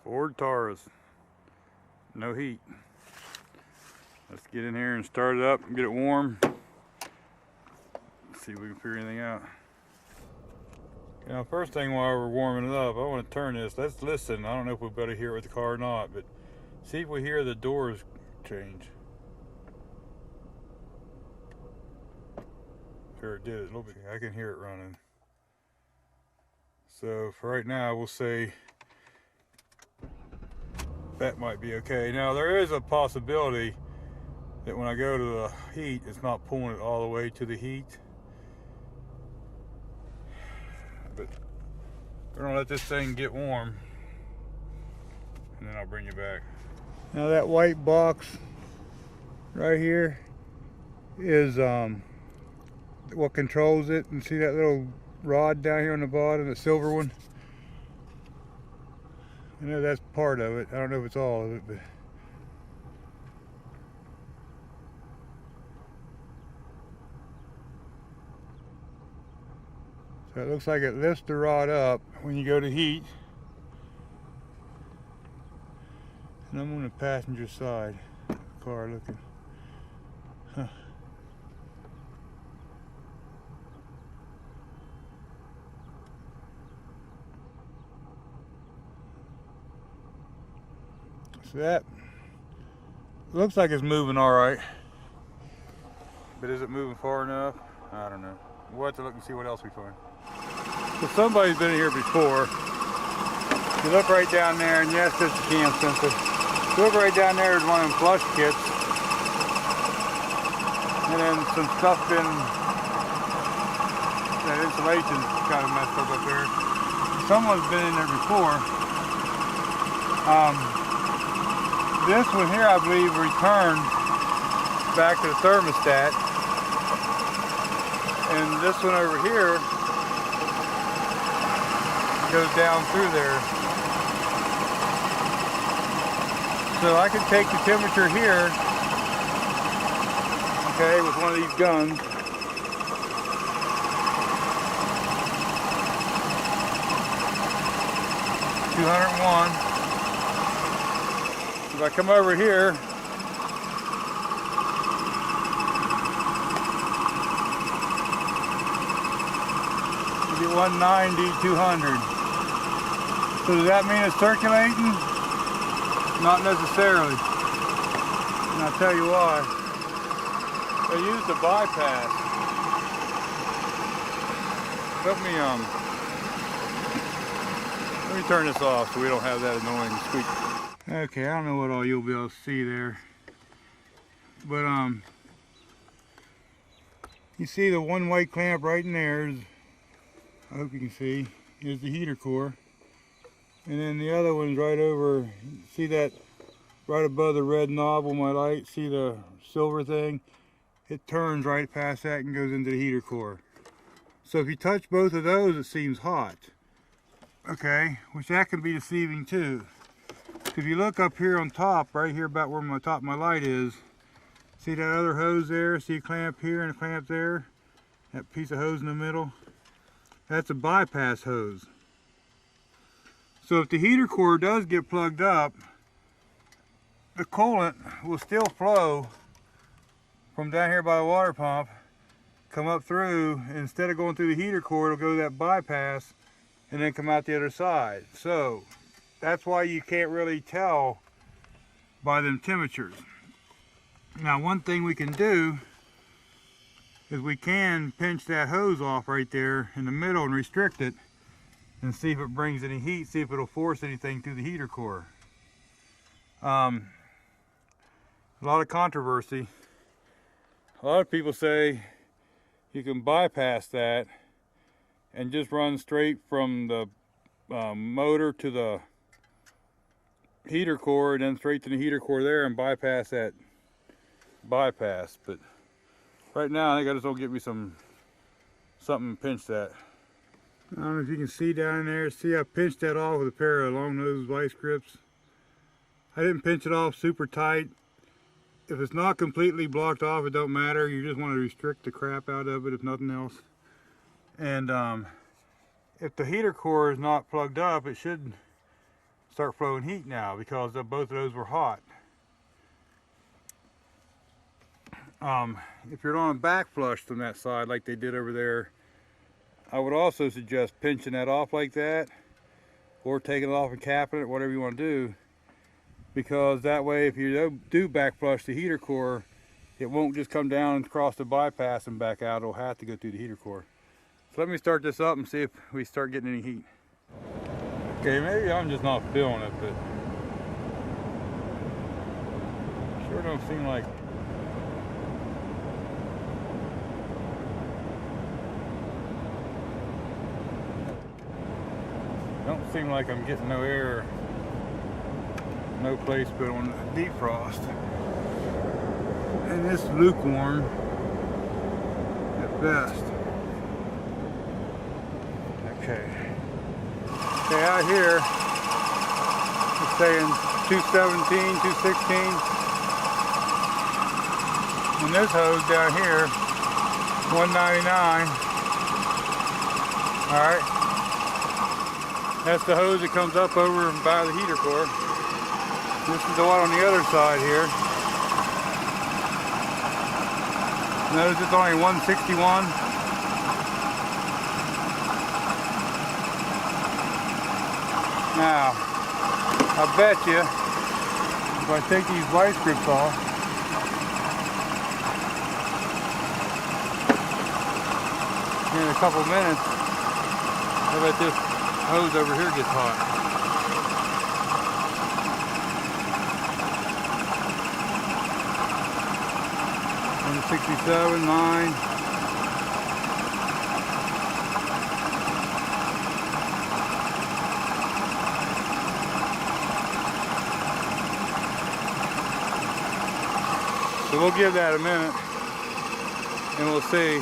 Ford Tauras, no heat. Let's get in here and start it up and get it warm. Let's see if we can figure anything out. Now, first thing while we're warming it up, I want to turn this. Let's listen. I don't know if we better hear it with the car or not, but see if we hear the doors change. Sure, it did a little bit. I can hear it running. So for right now, we'll say that might be okay. Now there is a possibility that when I go to the heat, it's not pulling it all the way to the heat. But we're gonna let this thing get warm and then I'll bring you back. Now that white box right here is what controls it. And see that little rod down here on the bottom, the silver one? I know that's part of it. I don't know if it's all of it, but so it looks like it lifts the rod up when you go to heat. And I'm on the passenger side of the car looking. Huh. So that looks like it's moving all right, but is it moving far enough? I don't know. We'll have to look and see what else we find. So somebody's been in here before. You look right down there, and yes, this is cam sensor. You look right down there, there's one of them flush kits, and then some stuff been, that insulation's kind of messed up there. Someone's been in there before. This one here, I believe, returned back to the thermostat. And this one over here goes down through there. So I can take the temperature here, okay, with one of these guns. (201). If I come over here, you get 190, 200. So does that mean it's circulating? Not necessarily. And I'll tell you why. I used the bypass. Let me turn this off so we don't have that annoying squeak. Okay, I don't know what all you'll be able to see there, but you see the one white clamp right in there is, I hope you can see, is the heater core, and then the other one's right over, see that right above the red knob on my light, see the silver thing? It turns right past that and goes into the heater core. So if you touch both of those, it seems hot, okay, which that can be deceiving too. If you look up here on top, right here about where my top of my light is, see that other hose there? See a clamp here and a clamp there? That piece of hose in the middle? That's a bypass hose. So if the heater core does get plugged up, the coolant will still flow from down here by the water pump, come up through, and instead of going through the heater core, it'll go to that bypass and then come out the other side. So that's why you can't really tell by them temperatures. Now, one thing we can do is we can pinch that hose off right there in the middle and restrict it and see if it brings any heat, see if it'll force anything through the heater core. A lot of controversy. A lot of people say you can bypass that and just run straight from the motor to the heater core and then straight to the heater core there and bypass that bypass. But right now I think I just don't get me something to pinch that. I don't know if you can see down there. See, I pinched that off with a pair of long nose vice grips. I didn't pinch it off super tight. If it's not completely blocked off, it don't matter. You just want to restrict the crap out of it, if nothing else. And if the heater core is not plugged up, it should start flowing heat now because both of those were hot. If you're on a back flush from that side like they did over there, I would also suggest pinching that off like that, or taking it off and capping it, whatever you want to do, because that way if you do back flush the heater core, it won't just come down and cross the bypass and back out. It'll have to go through the heater core. So let me start this up and see if we start getting any heat. Okay, maybe I'm just not feeling it, but sure don't seem like. Don't seem like I'm getting no air, no place but on defrost. And it's lukewarm at best. Okay. Okay, out here it's saying 217, 216. And this hose down here, 199. Alright. That's the hose that comes up over by the heater core. This is the one on the other side here. Notice it's only 161. Now, I bet you if I take these vice grips off, in a couple minutes, I bet this hose over here gets hot. And 67, 9. So we'll give that a minute and we'll see.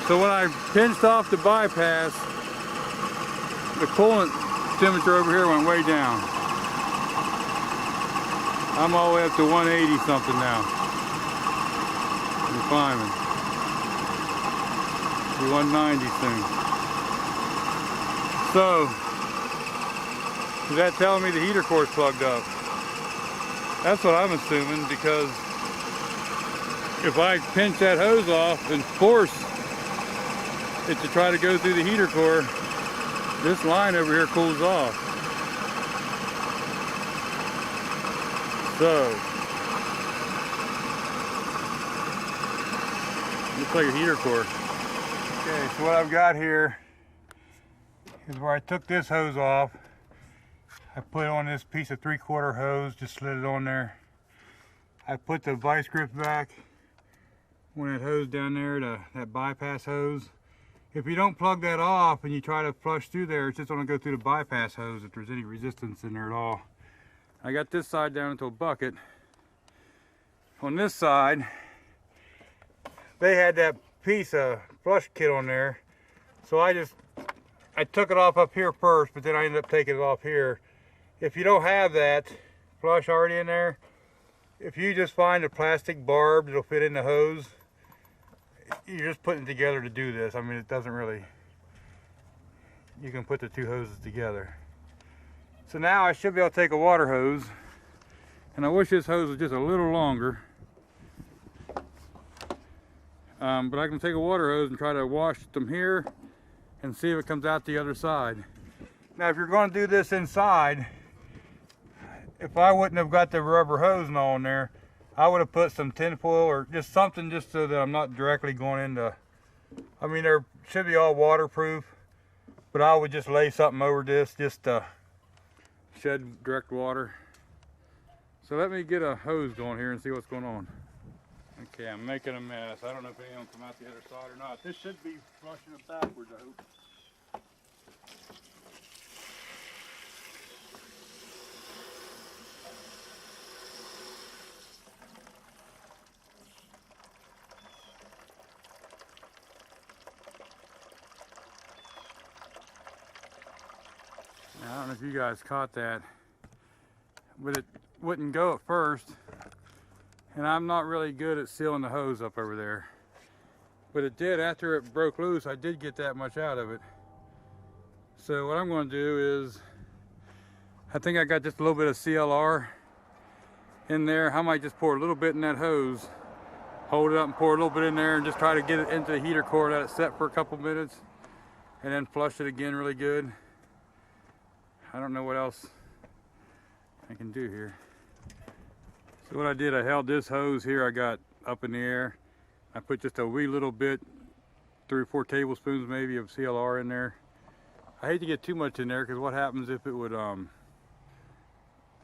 So when I pinched off the bypass, the coolant temperature over here went way down. I'm all the way up to 180 something now. I'm climbing. Be 190 soon. So, is that telling me the heater core's plugged up? That's what I'm assuming, because if I pinch that hose off and force it to try to go through the heater core, this line over here cools off. So, looks like a heater core. Okay, so what I've got here is where I took this hose off. I put on this piece of 3/4 hose, just slid it on there. I put the vice grips back on that hose down there, that bypass hose. If you don't plug that off and you try to flush through there, it's just going to go through the bypass hose if there's any resistance in there at all. I got this side down into a bucket. On this side, they had that piece of flush kit on there. So I took it off up here first, but then I ended up taking it off here. If you don't have that flush already in there, if you just find a plastic barb that'll fit in the hose, you're just putting it together to do this. I mean, it doesn't really, you can put the two hoses together. So now I should be able to take a water hose, and I wish this hose was just a little longer, but I can take a water hose and try to wash them here and see if it comes out the other side. Now if you're going to do this inside, if I wouldn't have got the rubber hose and all in there, I would have put some tin foil or just something just so that I'm not directly going into, I mean, there should be all waterproof, but I would just lay something over this just to shed direct water. So let me get a hose going here and see what's going on. Okay, I'm making a mess. I don't know if anything will come out the other side or not. This should be flushing it backwards, I hope. I don't know if you guys caught that, but it wouldn't go at first, and I'm not really good at sealing the hose up over there, but it did. After it broke loose, I did get that much out of it. So what I'm going to do is I think I got just a little bit of CLR in there. I might just pour a little bit in that hose, hold it up and pour a little bit in there and just try to get it into the heater core, let it set for a couple minutes, and then flush it again really good. I don't know what else I can do here. So what I did, I held this hose here I got up in the air. I put just a wee little bit, 3 or 4 tablespoons maybe of CLR in there. I hate to get too much in there because what happens if it would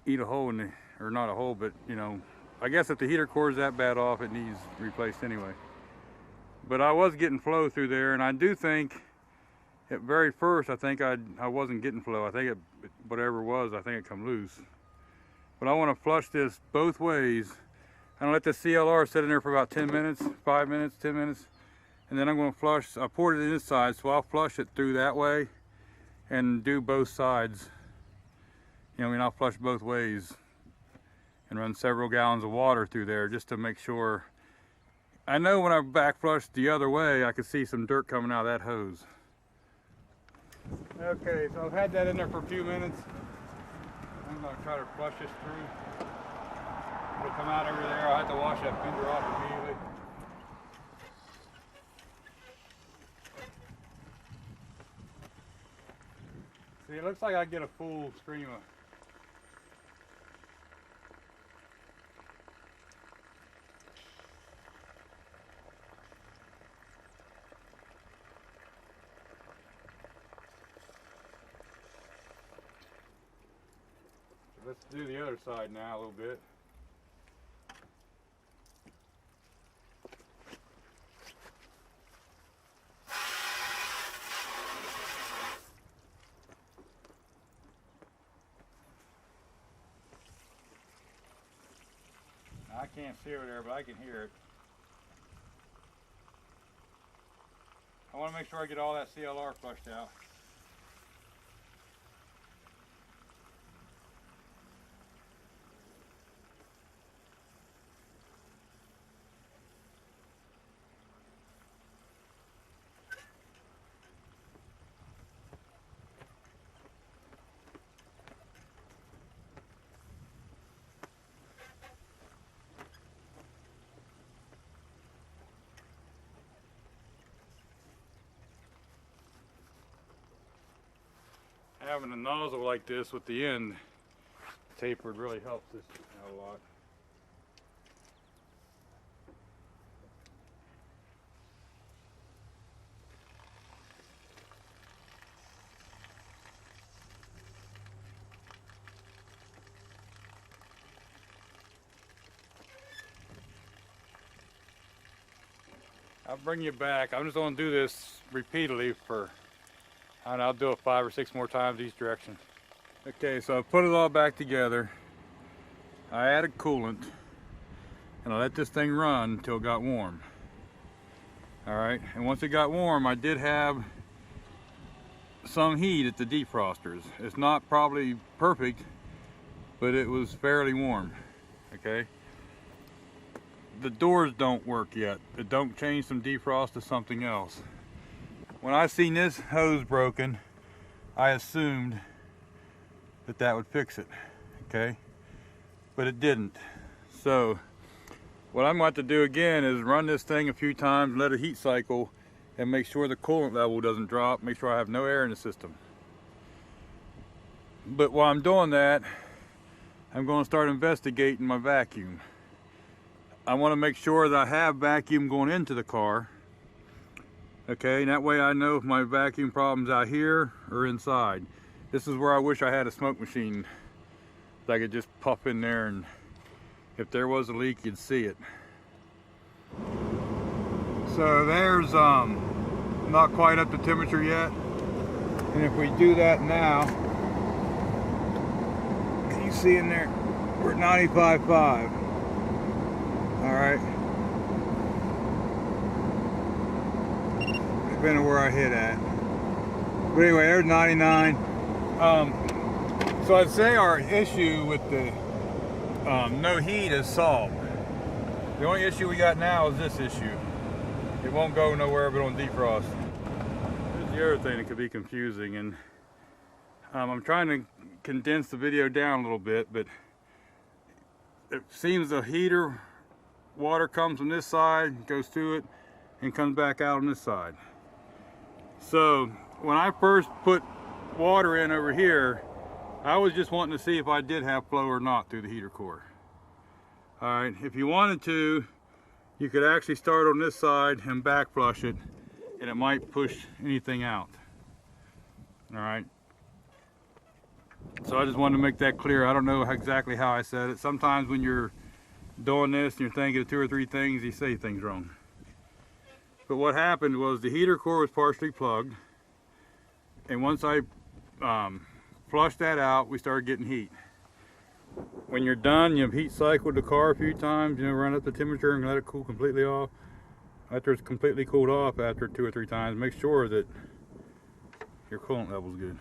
eat a hole in the, or not a hole, but you know, I guess if the heater core is that bad off, it needs replaced anyway. But I was getting flow through there, and I do think at very first I think I wasn't getting flow. I think it, whatever it was, I think it come loose. But I want to flush this both ways. I'm gonna let the CLR sit in there for about 10 minutes, 5 minutes, 10 minutes, and then I'm going to flush. I poured it in this side, so I'll flush it through that way and do both sides. You know, I mean, I'll flush both ways and run several gallons of water through there just to make sure. I know when I back flushed the other way, I could see some dirt coming out of that hose. Okay, so I've had that in there for a few minutes. I'm going to try to flush this through. It'll come out over there. I'll have to wash that fender off immediately. See, it looks like I get a full stream of. Let's do the other side now a little bit. I can't see over there, but I can hear it. I want to make sure I get all that CLR flushed out. Having a nozzle like this with the end tapered really helps this out a lot. I'll bring you back. I'm just going to do this repeatedly for, and I'll do it 5 or 6 more times each direction. Okay, so I put it all back together. I added coolant, and I let this thing run until it got warm. All right, and once it got warm, I did have some heat at the defrosters. It's not probably perfect, but it was fairly warm. Okay. The doors don't work yet. It don't change from defrost to something else. When I seen this hose broken, I assumed that that would fix it, okay? But it didn't. So what I'm going to do again is run this thing a few times, let it heat cycle, and make sure the coolant level doesn't drop, make sure I have no air in the system. But while I'm doing that, I'm going to start investigating my vacuum. I want to make sure that I have vacuum going into the car. Okay, and that way I know if my vacuum problem's out here or inside. This is where I wish I had a smoke machine that I could just puff in there, and if there was a leak, you'd see it. So there's not quite up to temperature yet. And if we do that now, you see in there, we're at 95.5. All right. Depending on where I hit at. But anyway, there's 99. So I'd say our issue with the no heat is solved. The only issue we got now is this issue. It won't go nowhere but on defrost. Here's the other thing that could be confusing, and I'm trying to condense the video down a little bit, but it seems the heater water comes from this side, goes through it, and comes back out on this side. So when I first put water in over here, I was just wanting to see if I did have flow or not through the heater core. Alright, if you wanted to, you could actually start on this side and back flush it, and it might push anything out. Alright, so I just wanted to make that clear. I don't know exactly how I said it. Sometimes when you're doing this and you're thinking of 2 or 3 things, you say things wrong. But what happened was the heater core was partially plugged, and once I flushed that out, we started getting heat. When you're done, you've heat cycled the car a few times, you know, run up the temperature and let it cool completely off. After it's completely cooled off after 2 or 3 times, make sure that your coolant level is good.